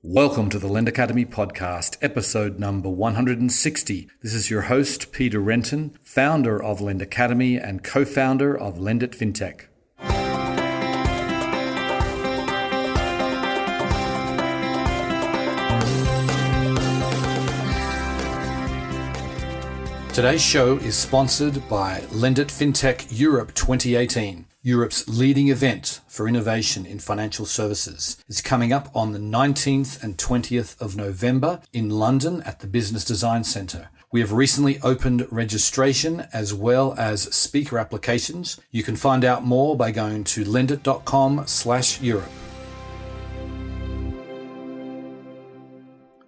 Welcome to the Lend Academy podcast, episode number 160. This is your host, Peter Renton, founder of Lend Academy and co-founder of Lend It Fintech. Today's show is sponsored by Lend It Fintech Europe 2018. Europe's leading event for innovation in financial services is coming up on the 19th and 20th of November in London at the Business Design Centre. We have recently opened registration as well as speaker applications. You can find out more by going to lendit.com/Europe.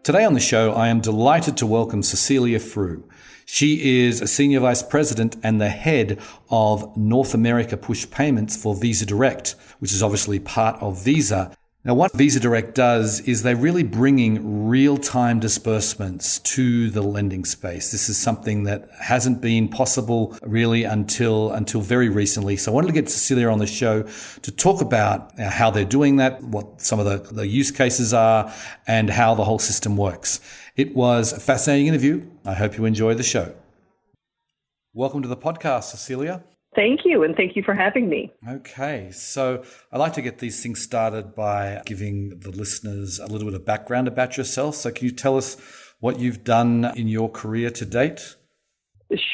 Today on the show, I am delighted to welcome Cecilia Frew. She is a Senior Vice President and the head of North America Push Payments for Visa Direct, which is obviously part of Visa. Now, what Visa Direct does is they're really bringing real-time disbursements to the lending space. This is something that hasn't been possible really until very recently. So I wanted to get Cecilia on the show to talk about how they're doing that, what some of the use cases are, and how the whole system works. It was a fascinating interview. I hope you enjoy the show. Welcome to the podcast, Cecilia. Thank you, and thank you for having me. Okay, so I like to get these things started by giving the listeners a little bit of background about yourself. So can you tell us what you've done in your career to date?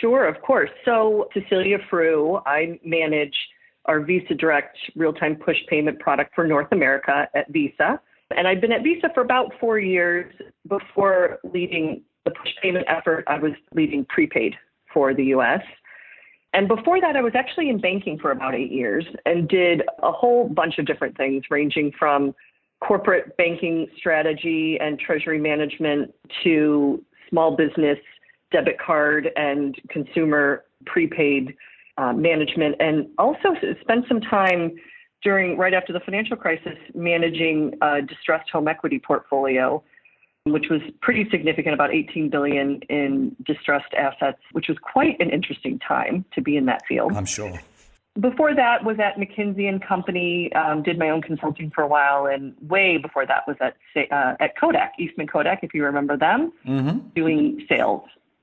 Sure, of course. So Cecilia Frew, I manage our Visa Direct real-time push payment product for North America at Visa. And I've been at Visa for about 4 years. Before leading the push payment effort, I was leading prepaid for the U.S. And before that, I was actually in banking for about 8 years and did a whole bunch of different things, ranging from corporate banking strategy and treasury management to small business debit card and consumer prepaid management, and also spent some time right after the financial crisis managing a distressed home equity portfolio, which was pretty significant, about $18 billion in distressed assets, which was quite an interesting time to be in that field. I'm sure. Before that was at McKinsey & Company, did my own consulting for a while, and way before that was at Kodak, Eastman Kodak, if you remember them, doing sales.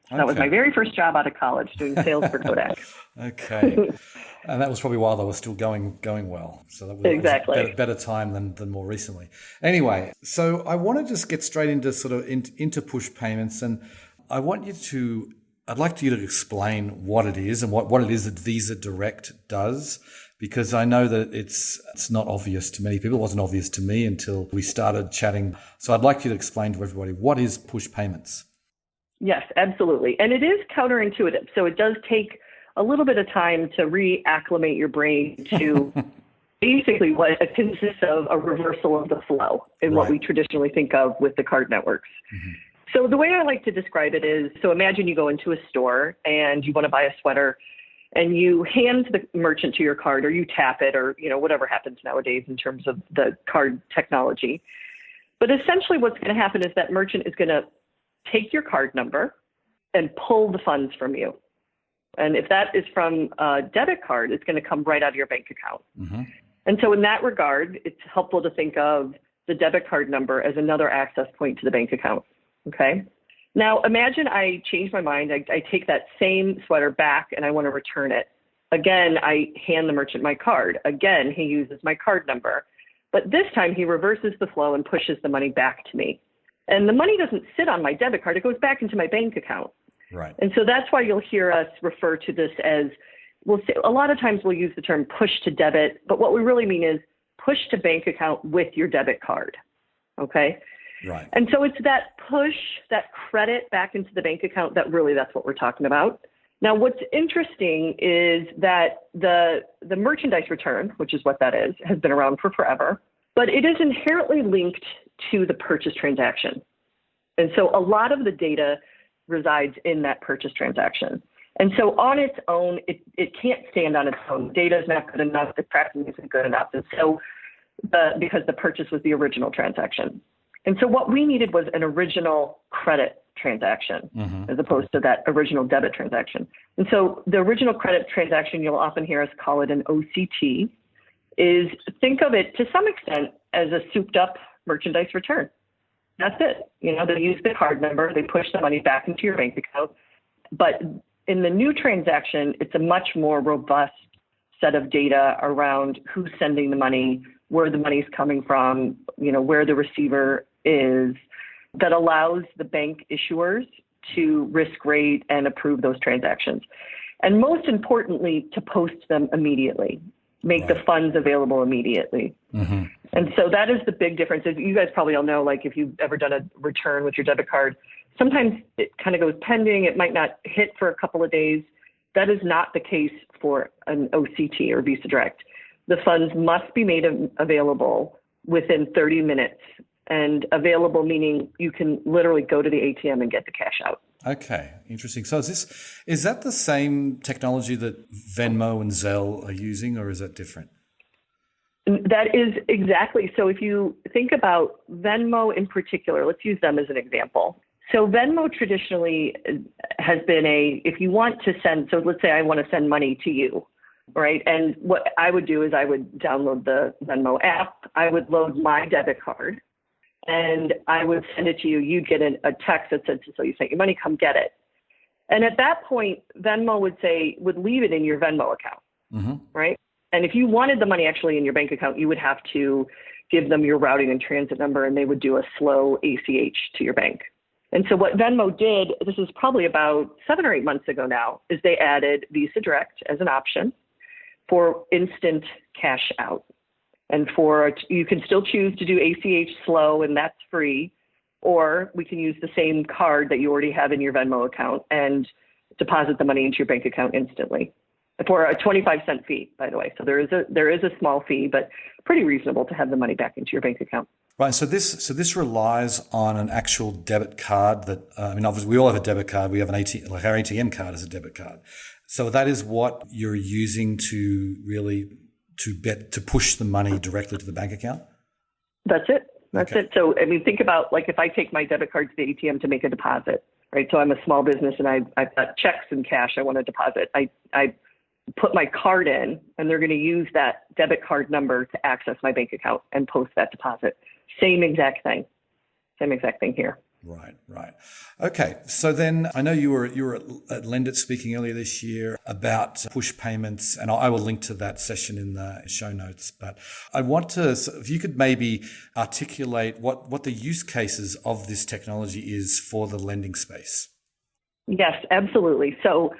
So that was my very first job out of college, doing sales for Kodak. Okay. And that was probably while they were still going well. So that was, exactly. That was a better time than more recently. Anyway, so I want to just get straight into sort of into push payments. And I'd like you to explain what it is and what it is that Visa Direct does, because I know that it's not obvious to many people. It wasn't obvious to me until we started chatting. So I'd like you to explain to everybody, what is push payments? Yes, absolutely. And it is counterintuitive. So it does take a little bit of time to reacclimate your brain to basically what it consists of, a reversal of the flow in what we traditionally think of with the card networks. Mm-hmm. So the way I like to describe it is, so imagine you go into a store and you want to buy a sweater and you hand the merchant to your card, or you tap it, or whatever happens nowadays in terms of the card technology. But essentially what's going to happen is that merchant is going to take your card number and pull the funds from you. And if that is from a debit card, it's going to come right out of your bank account. Mm-hmm. And so in that regard, it's helpful to think of the debit card number as another access point to the bank account. Okay. Now imagine I change my mind. I take that same sweater back and I want to return it. Again, I hand the merchant my card. Again, he uses my card number. But this time he reverses the flow and pushes the money back to me. And the money doesn't sit on my debit card. It goes back into my bank account. Right. And so that's why you'll hear us refer to this as, a lot of times we'll use the term push to debit, but what we really mean is push to bank account with your debit card. Okay. Right. And so it's that push, that credit back into the bank account that's what we're talking about. Now, what's interesting is that the merchandise return, which is what that is, has been around for forever, but it is inherently linked to the purchase transaction. And so a lot of the data resides in that purchase transaction. And so on its own, it can't stand on its own. Data is not good enough. The tracking isn't good enough. And so because the purchase was the original transaction. And so what we needed was an original credit transaction, as opposed to that original debit transaction. And so the original credit transaction, you'll often hear us call it an OCT, is think of it to some extent as a souped up merchandise return. That's it. They use the card number, they push the money back into your bank account. But in the new transaction, it's a much more robust set of data around who's sending the money, where the money's coming from, where the receiver is, that allows the bank issuers to risk rate and approve those transactions. And most importantly, to post them immediately, make the funds available immediately. Mm-hmm. And so that is the big difference. As you guys probably all know, like if you've ever done a return with your debit card, sometimes it kind of goes pending. It might not hit for a couple of days. That is not the case for an OCT or Visa Direct. The funds must be made available within 30 minutes. And available meaning you can literally go to the ATM and get the cash out. Okay, interesting. So is that the same technology that Venmo and Zelle are using, or is that different? That is exactly. So if you think about Venmo in particular, let's use them as an example. So Venmo traditionally has been if you want to send, so let's say I want to send money to you, right? And what I would do is I would download the Venmo app. I would load my debit card and I would send it to you. You'd get a text that said, so you sent your money, come get it. And at that point, Venmo would leave it in your Venmo account, mm-hmm. right? And if you wanted the money actually in your bank account, you would have to give them your routing and transit number, and they would do a slow ACH to your bank. And so what Venmo did, this is probably about 7 or 8 months ago now, is they added Visa Direct as an option for instant cash out. And you can still choose to do ACH slow, and that's free, or we can use the same card that you already have in your Venmo account and deposit the money into your bank account instantly for a 25-cent fee, by the way. So there is a small fee, but pretty reasonable to have the money back into your bank account. Right. So this relies on an actual debit card that, obviously we all have a debit card. We have an ATM, like our ATM card is a debit card. So that is what you're using to really to push the money directly to the bank account? That's it. That's it. So, think about like if I take my debit card to the ATM to make a deposit, right? So I'm a small business and I've got checks and cash I want to deposit. I put my card in and they're going to use that debit card number to access my bank account and post that deposit. Same exact thing here. Right. Okay. So then I know you were at Lendit speaking earlier this year about push payments, and I will link to that session in the show notes. But I want to, if you could maybe articulate what the use cases of this technology is for the lending space. Yes, absolutely. So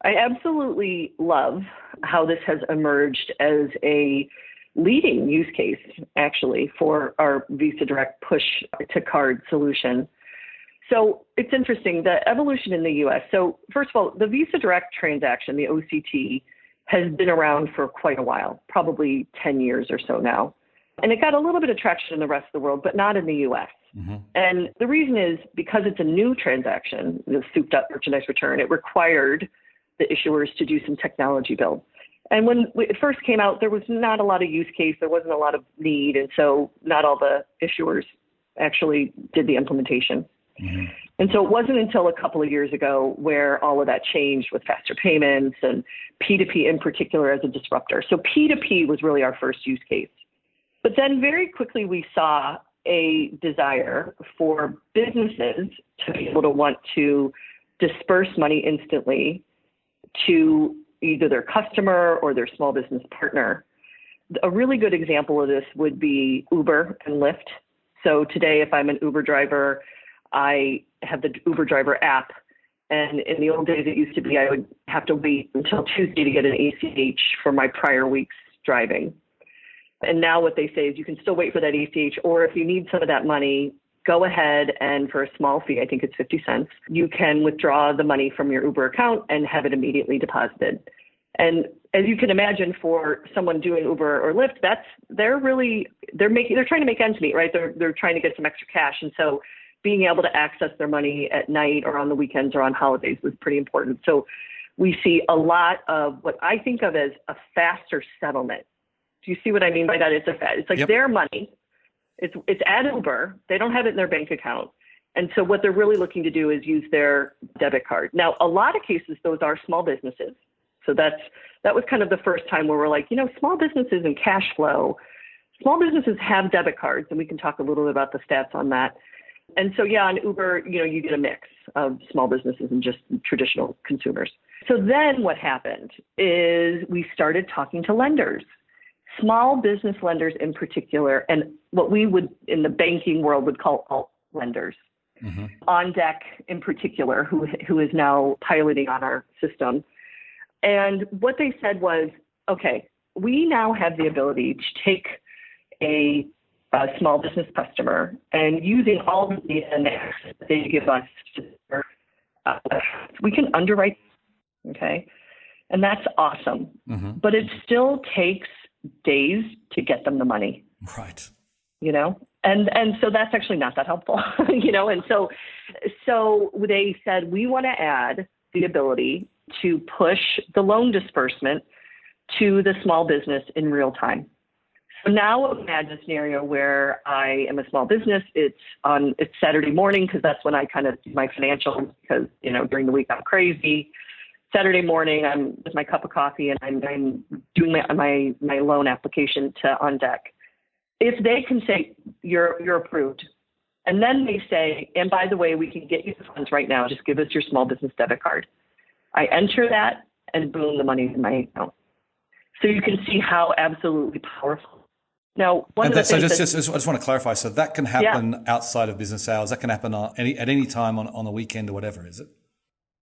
I absolutely love how this has emerged as a leading use case, actually, for our Visa Direct push to card solution. So it's interesting, the evolution in the U.S. So first of all, the Visa Direct transaction, the OCT, has been around for quite a while, probably 10 years or so now. And it got a little bit of traction in the rest of the world, but not in the U.S. Mm-hmm. And the reason is because it's a new transaction, the souped up merchandise return, it required the issuers to do some technology build. And when it first came out, there was not a lot of use case. There wasn't a lot of need. And so not all the issuers actually did the implementation. Mm-hmm. And so it wasn't until a couple of years ago where all of that changed with faster payments and P2P in particular as a disruptor. So P2P was really our first use case. But then very quickly we saw a desire for businesses to be able to want to disperse money instantly to either their customer or their small business partner. A really good example of this would be Uber and Lyft. So today, if I'm an Uber driver, I have the Uber driver app. And in the old days, it used to be I would have to wait until Tuesday to get an ACH for my prior week's driving. And now what they say is you can still wait for that ACH, or if you need some of that money, go ahead and for a small fee, I think it's 50 cents, you can withdraw the money from your Uber account and have it immediately deposited. And as you can imagine, for someone doing Uber or Lyft, they're trying to make ends meet, right? They're trying to get some extra cash. And so being able to access their money at night or on the weekends or on holidays was pretty important. So we see a lot of what I think of as a faster settlement. Do you see what I mean by that? It's like their money. It's at Uber. They don't have it in their bank account. And so what they're really looking to do is use their debit card. Now, a lot of cases, those are small businesses. So that was kind of the first time where we're like, small businesses and cash flow, small businesses have debit cards, and we can talk a little bit about the stats on that. And so, yeah, on Uber, you get a mix of small businesses and just traditional consumers. So then what happened is we started talking to lenders, small business lenders in particular, and what we would in the banking world would call alt lenders. Mm-hmm. On Deck in particular, who is now piloting on our system. And what they said was, okay, we now have the ability to take a small business customer and using all the data and access that they give us, we can underwrite, okay? And that's awesome. Mm-hmm. But it still takes days to get them the money. Right. And so that's actually not that helpful, and so they said, we want to add the ability to push the loan disbursement to the small business in real time. So now imagine a scenario where I am a small business. It's Saturday morning because that's when I kind of do my financials because, during the week I'm crazy. Saturday morning, I'm with my cup of coffee and I'm doing my loan application to On Deck. If they can say you're approved, and then they say, and by the way, we can get you the funds right now. Just give us your small business debit card. I enter that, and boom, the money's in my account. So you can see how absolutely powerful. Now, I just want to clarify. So that can happen outside of business hours. That can happen at any time on a weekend or whatever, is it?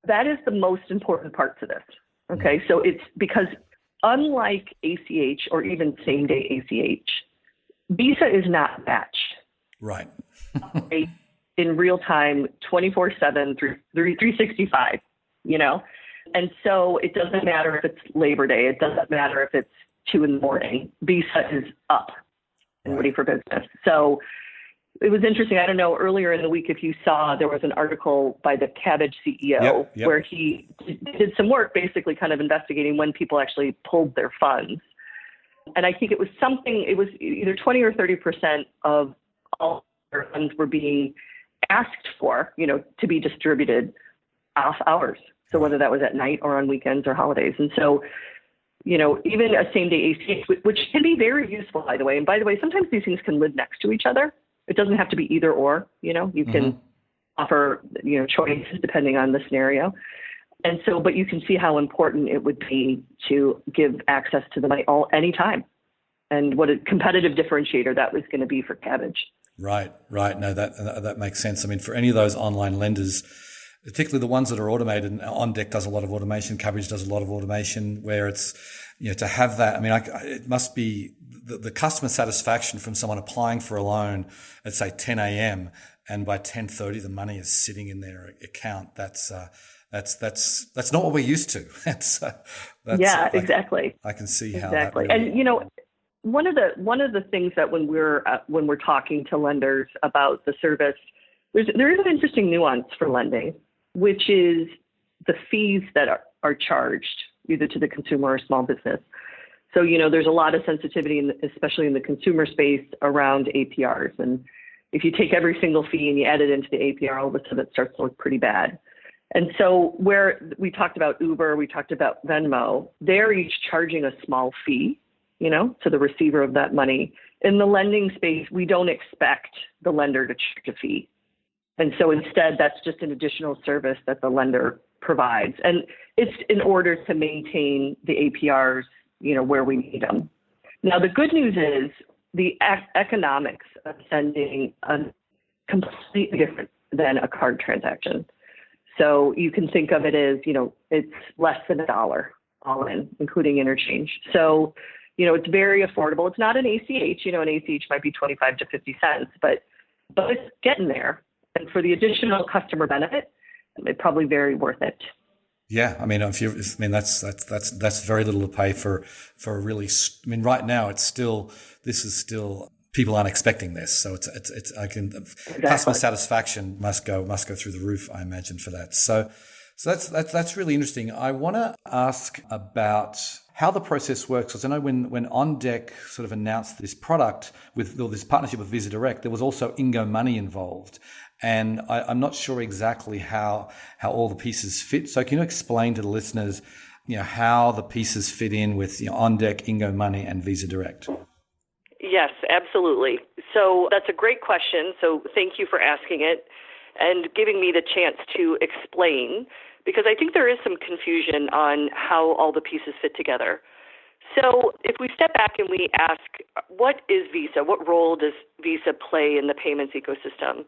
That is the most important part to this. Okay, so it's because unlike ACH or even same day ACH, Visa is not batched. Right. In real time, 24/7, 365, And so it doesn't matter if it's Labor Day. It doesn't matter if it's 2 a.m. Visa is up and ready for business. So it was interesting. I don't know, earlier in the week, if you saw, there was an article by the Cabbage CEO where he did some work basically kind of investigating when people actually pulled their funds. And I think it was either 20 or 30% of all their funds were being asked for, to be distributed off hours. So whether that was at night or on weekends or holidays. And so, even a same day ACH, which can be very useful, by the way. And by the way, sometimes these things can live next to each other. It doesn't have to be either or, you can offer, choices depending on the scenario. And so, but you can see how important it would be to give access to the money anytime, and what a competitive differentiator that was going to be for Cabbage. Right. No, that makes sense. I mean, for any of those online lenders, particularly the ones that are automated, and On Deck does a lot of automation, Cabbage does a lot of automation, where it's, to have that. I mean, it must be the customer satisfaction from someone applying for a loan at say 10 a.m. and by 10:30 the money is sitting in their account. That's not what we're used to. Exactly. I can see how exactly. That really... And one of the things that when we're talking to lenders about the service, there is an interesting nuance for lending, which is the fees that are charged either to the consumer or small business. So there's a lot of sensitivity, especially in the consumer space, around APRs. And if you take every single fee and you add it into the APR, all of a sudden it starts to look pretty bad. And so where we talked about Uber, we talked about Venmo, they're each charging a small fee, to the receiver of that money. In the lending space, we don't expect the lender to charge a fee. And so instead, that's just an additional service that the lender provides. And it's in order to maintain the APRs, where we need them. Now, the good news is the economics of sending are completely different than a card transaction. So you can think of it as, it's less than $1 all in, including interchange. So, it's very affordable. It's not an ACH. An ACH might be 25 to 50 cents, but it's getting there. And for the additional customer benefit, it's probably very worth it. Yeah, I mean, that's very little to pay for a really. I mean, right now this is still people aren't expecting this, so customer satisfaction must go through the roof, I imagine, for that. So that's really interesting. I want to ask about how the process works, because I know when On Deck sort of announced this product with this partnership with Visa Direct, there was also Ingo Money involved. And I'm not sure exactly how all the pieces fit. So can you explain to the listeners, how the pieces fit in with On Deck, Ingo Money, and Visa Direct? Yes, absolutely. So that's a great question. So thank you for asking it and giving me the chance to explain, because I think there is some confusion on how all the pieces fit together. So if we step back and we ask, what is Visa? What role does Visa play in the payments ecosystem?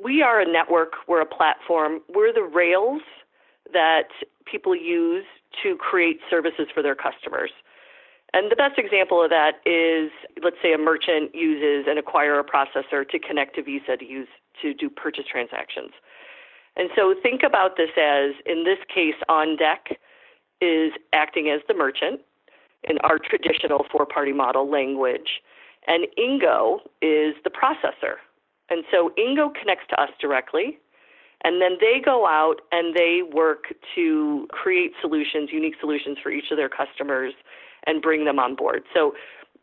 We are a network. We're a platform. We're the rails that people use to create services for their customers. And the best example of that is, let's say a merchant uses an acquirer processor to connect to Visa to do purchase transactions. And so think about this as, in this case, On Deck is acting as the merchant in our traditional four-party model language, and Ingo is the processor. And so Ingo connects to us directly, and then they go out and they work to create solutions, unique solutions for each of their customers and bring them on board. So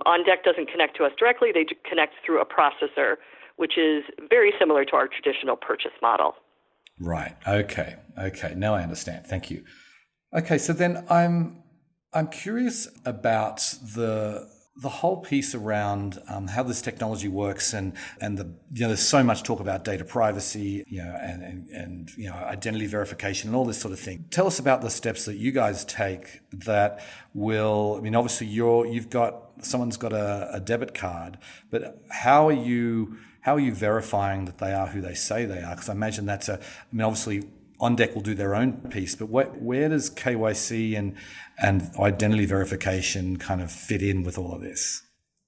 On Deck doesn't connect to us directly. They connect through a processor, which is very similar to our traditional purchase model. Right. Okay. Now I understand. Thank you. Okay. So then I'm curious about the whole piece around how this technology works, and there's so much talk about data privacy, and identity verification and all this sort of thing. Tell us about the steps that you guys take that will. I mean, obviously someone's got a debit card, but how are you verifying that they are who they say they are? Because I imagine obviously On Deck will do their own piece, but where does KYC and identity verification kind of fit in with all of this?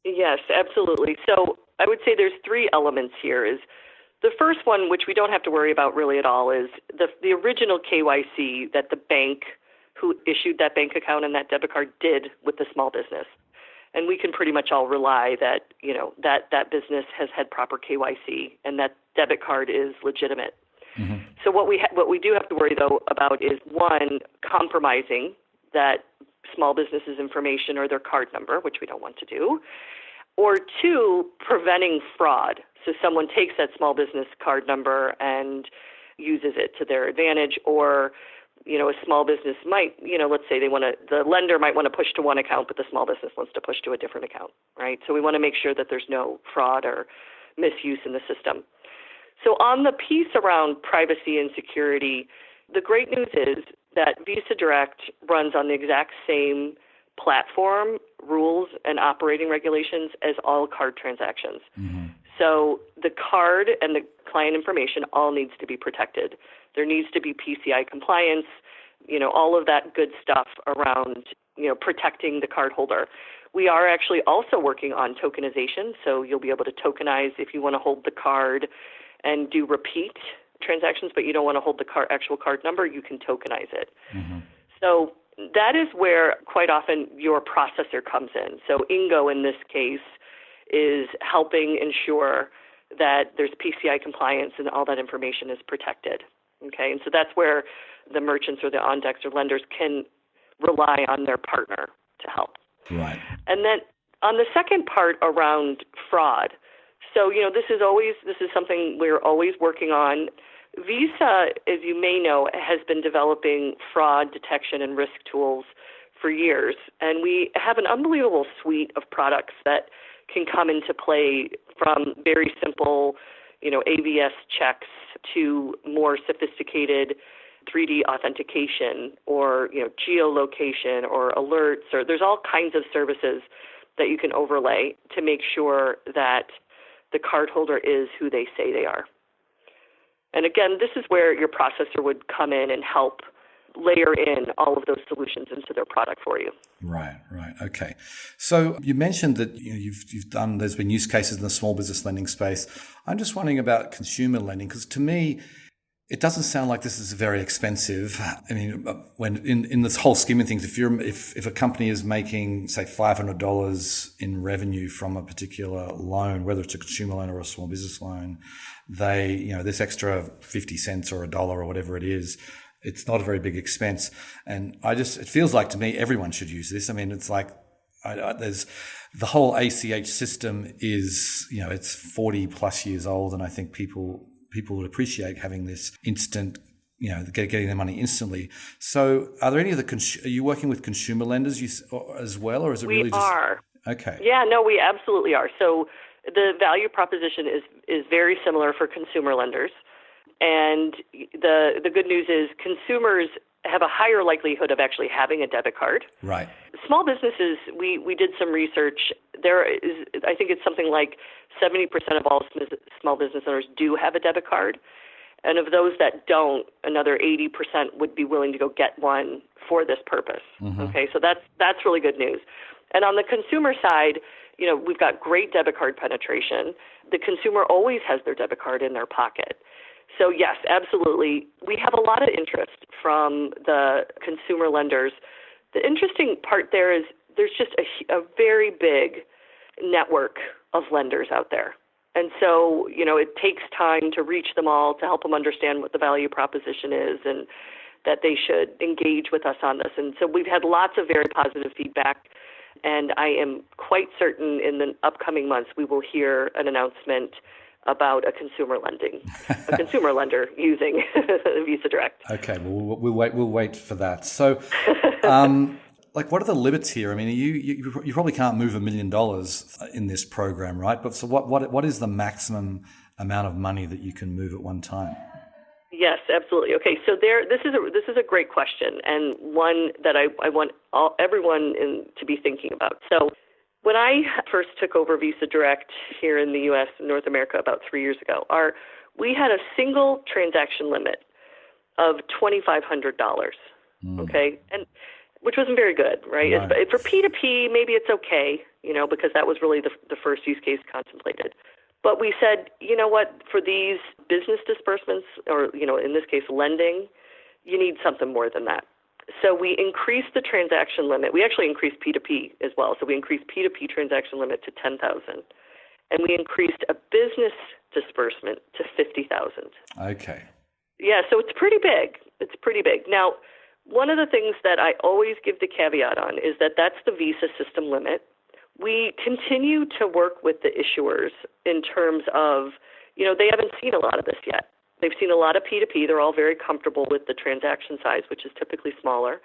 Yes, absolutely. So I would say there's three elements here. Is the first one, which we don't have to worry about really at all, is the original KYC that the bank who issued that bank account and that debit card did with the small business. And we can pretty much all rely that, that business has had proper KYC and that debit card is legitimate. Mm-hmm. So what we do have to worry, though, about is, one, compromising that small business's information or their card number, which we don't want to do, or two, preventing fraud. So someone takes that small business card number and uses it to their advantage, or a small business might, let's say the lender might want to push to one account, but the small business wants to push to a different account, right? So we want to make sure that there's no fraud or misuse in the system. So on the piece around privacy and security, the great news is that Visa Direct runs on the exact same platform, rules, and operating regulations as all card transactions. Mm-hmm. So the card and the client information all needs to be protected. There needs to be PCI compliance, all of that good stuff around, protecting the cardholder. We are actually also working on tokenization, so you'll be able to tokenize if you want to hold the card and do repeat transactions, but you don't want to hold the actual card number, you can tokenize it. Mm-hmm. So that is where quite often your processor comes in. So Ingo in this case is helping ensure that there's PCI compliance and all that information is protected. Okay, and so that's where the merchants or the on-decks or lenders can rely on their partner to help. Right. And then on the second part around fraud, so, this is something we're always working on. Visa, as you may know, has been developing fraud detection and risk tools for years. And we have an unbelievable suite of products that can come into play, from very simple, AVS checks to more sophisticated 3D authentication or, geolocation or alerts, or there's all kinds of services that you can overlay to make sure that the cardholder is who they say they are. And again, this is where your processor would come in and help layer in all of those solutions into their product for you. Right. Okay. So you mentioned that there's been use cases in the small business lending space. I'm just wondering about consumer lending, because to me, it doesn't sound like this is very expensive. I mean, when in this whole scheme of things, if a company is making, say, $500 in revenue from a particular loan, whether it's a consumer loan or a small business loan, this extra 50 cents or $1 or whatever it is, it's not a very big expense. And it feels like to me everyone should use this. I mean, it's like there's the whole ACH system is, it's 40 plus years old, and I think people would appreciate having this instant, getting their money instantly. So are there any of are you working with consumer lenders as well, or is it really just... We are. Okay. Yeah, no, we absolutely are. So The value proposition is very similar for consumer lenders. And the good news is consumers have a higher likelihood of actually having a debit card. Right. Small businesses, we did some research. There is, I think it's something like 70% of all small business owners do have a debit card. And of those that don't, another 80% would be willing to go get one for this purpose. Mm-hmm. Okay, so that's really good news. And on the consumer side, we've got great debit card penetration. The consumer always has their debit card in their pocket. So yes, absolutely. We have a lot of interest from the consumer lenders. The interesting part there is there's just a very big network of lenders out there. And so, it takes time to reach them all, to help them understand what the value proposition is and that they should engage with us on this. And so we've had lots of very positive feedback. And I am quite certain in the upcoming months we will hear an announcement about a consumer lender using Visa Direct. Okay, well, we'll wait for that. So, what are the limits here? I mean, you probably can't move $1 million in this program, right? But so what is the maximum amount of money that you can move at one time? Yes, absolutely. Okay, so this is a great question, and one that I want everyone to be thinking about. So when I first took over Visa Direct here in the U.S. and North America about 3 years ago, we had a single transaction limit of $2,500. Okay, and which wasn't very good, right? Right. For P2P, maybe it's okay, because that was really the first use case contemplated. But we said, you know what, for these business disbursements, or, in this case, lending, you need something more than that. So we increased the transaction limit. We actually increased P2P as well. So we increased P2P transaction limit to $10,000. And we increased a business disbursement to $50,000. Okay. Yeah, so it's pretty big. It's pretty big. Now, one of the things that I always give the caveat on is that that's the Visa system limit. We continue to work with the issuers in terms of, they haven't seen a lot of this yet. They've seen a lot of P2P. They're all very comfortable with the transaction size, which is typically smaller.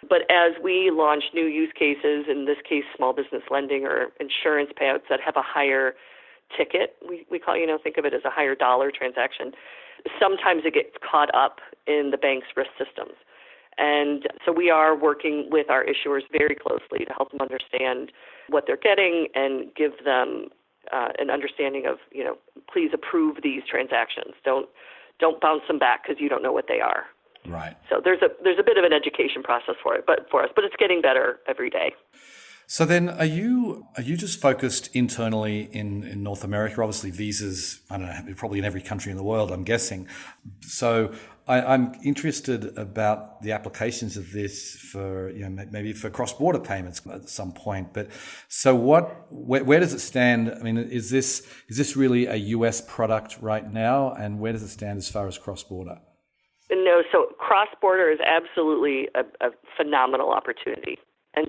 But as we launch new use cases, in this case, small business lending or insurance payouts that have a higher ticket, we call, think of it as a higher dollar transaction, sometimes it gets caught up in the bank's risk systems. And so we are working with our issuers very closely to help them understand what they're getting and give them an understanding of, please approve these transactions. Don't bounce them back because you don't know what they are. Right. So there's a bit of an education process for us, but it's getting better every day. So then are you just focused internally in North America? Obviously Visa's, I don't know, probably in every country in the world, I'm guessing. So I'm interested about the applications of this for, maybe for cross-border payments at some point. But so where does it stand? I mean, is this really a US product right now? And where does it stand as far as cross-border? No, so cross-border is absolutely a phenomenal opportunity. And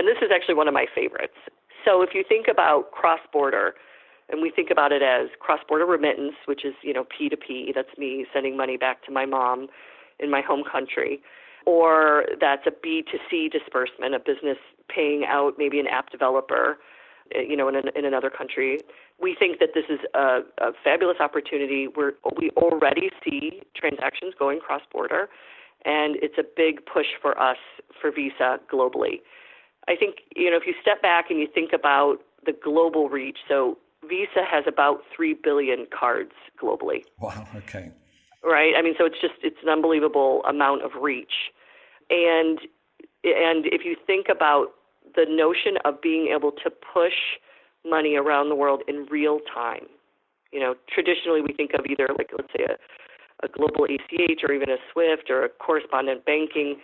this is actually one of my favorites. So if you think about cross-border, and we think about it as cross-border remittance, which is, P2P, that's me sending money back to my mom in my home country, or that's a B2C disbursement, a business paying out maybe an app developer, in another country. We think that this is a fabulous opportunity where we already see transactions going cross-border, and it's a big push for us for Visa globally. I think, if you step back and you think about the global reach, so Visa has about 3 billion cards globally. Wow, okay. Right? I mean, so it's an unbelievable amount of reach. And if you think about the notion of being able to push money around the world in real time, traditionally we think of either let's say a global ACH or even a SWIFT or a correspondent banking.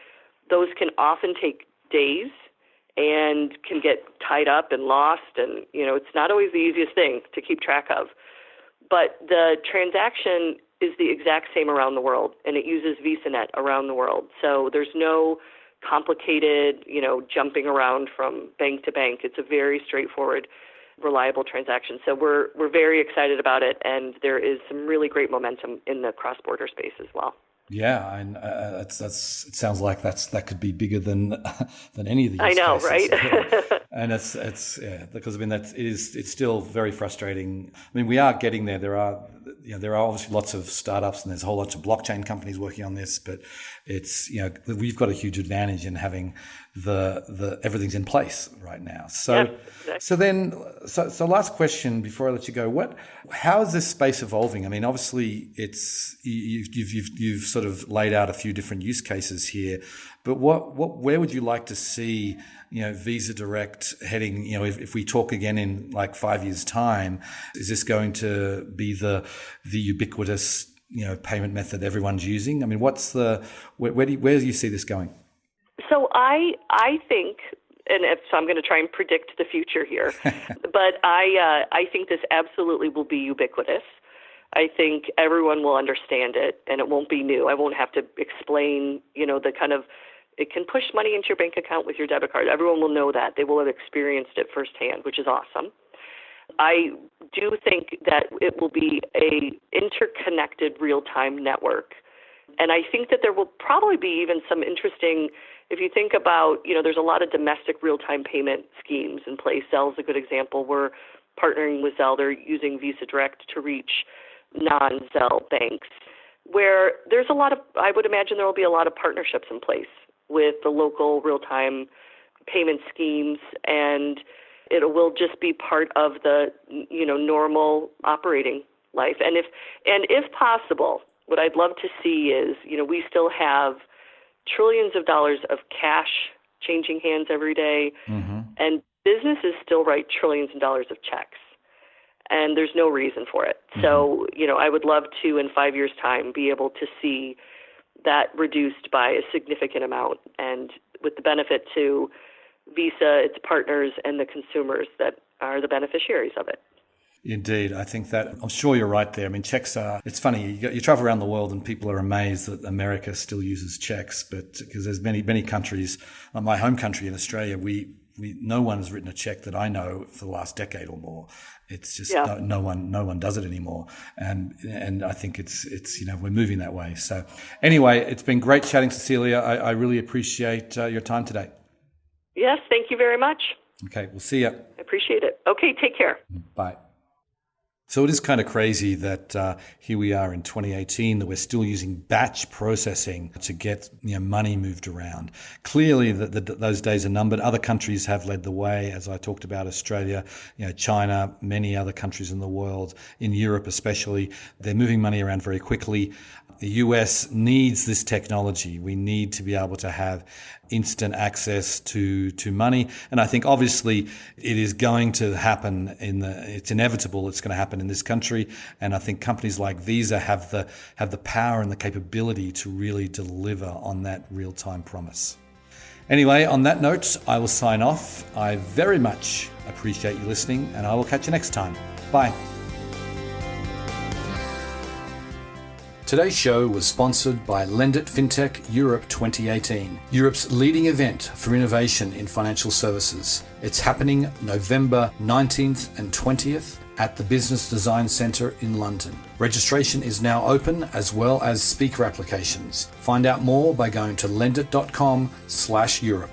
Those can often take days and can get tied up and lost. And, it's not always the easiest thing to keep track of. But the transaction is the exact same around the world, and it uses VisaNet around the world. So there's no complicated, jumping around from bank to bank. It's a very straightforward, reliable transaction. So we're very excited about it, and there is some really great momentum in the cross-border space as well. Yeah, and it sounds like that could be bigger than than any of the use I know, cases. right? Yeah. And it's because I mean it's still very frustrating. I mean, we are getting there. There are obviously lots of startups and there's a whole bunch of blockchain companies working on this, but it's we've got a huge advantage in having the everything's in place right now. So Yes, exactly. so last question before I let you go. How is this space evolving? I mean, obviously you've sort of laid out a few different use cases here, but where would you like to see Visa Direct heading? If we talk again in like 5 years' time, is this going to be the ubiquitous payment method everyone's using? I mean, where do you see this going? So I think, so I'm going to try and predict the future here, but I think this absolutely will be ubiquitous. I think everyone will understand it, and it won't be new. I won't have to explain, the kind of, it can push money into your bank account with your debit card. Everyone will know that. They will have experienced it firsthand, which is awesome. I do think that it will be a interconnected real-time network. And I think that there will probably be even some interesting, if you think about, there's a lot of domestic real-time payment schemes in place. Zelle's a good example. We're partnering with Zelle. They're using Visa Direct to reach non-Zelle banks, where there's I would imagine there will be a lot of partnerships in place with the local real-time payment schemes, and it will just be part of the, normal operating life. And if possible, what I'd love to see is, we still have trillions of dollars of cash changing hands every day, and businesses still write trillions of dollars of checks, and there's no reason for it. So, I would love to, in 5 years' time, be able to see that reduced by a significant amount, and with the benefit to Visa, its partners, and the consumers that are the beneficiaries of it. Indeed. I think that I'm sure you're right there. I mean, checks it's funny. You travel around the world and people are amazed that America still uses checks, but because there's many countries, like my home country in Australia, no one has written a check that I know for the last decade or more. It's just no one does it anymore. And I think it's we're moving that way. So anyway, it's been great chatting, Cecilia. I really appreciate your time today. Yes, thank you very much. Okay, we'll see you. I appreciate it. Okay, take care. Bye. So it is kind of crazy that here we are in 2018 that we're still using batch processing to get money moved around. Clearly, those days are numbered. Other countries have led the way, as I talked about, Australia, China, many other countries in the world, in Europe especially. They're moving money around very quickly. The US needs this technology. We need to be able to have instant access to money. And I think obviously it is going to happen it's inevitable it's going to happen in this country. And I think companies like Visa have the power and the capability to really deliver on that real-time promise. Anyway, on that note, I will sign off. I very much appreciate you listening, and I will catch you next time. Bye. Today's show was sponsored by Lendit Fintech Europe 2018, Europe's leading event for innovation in financial services. It's happening November 19th and 20th at the Business Design Centre in London. Registration is now open, as well as speaker applications. Find out more by going to lendit.com/Europe.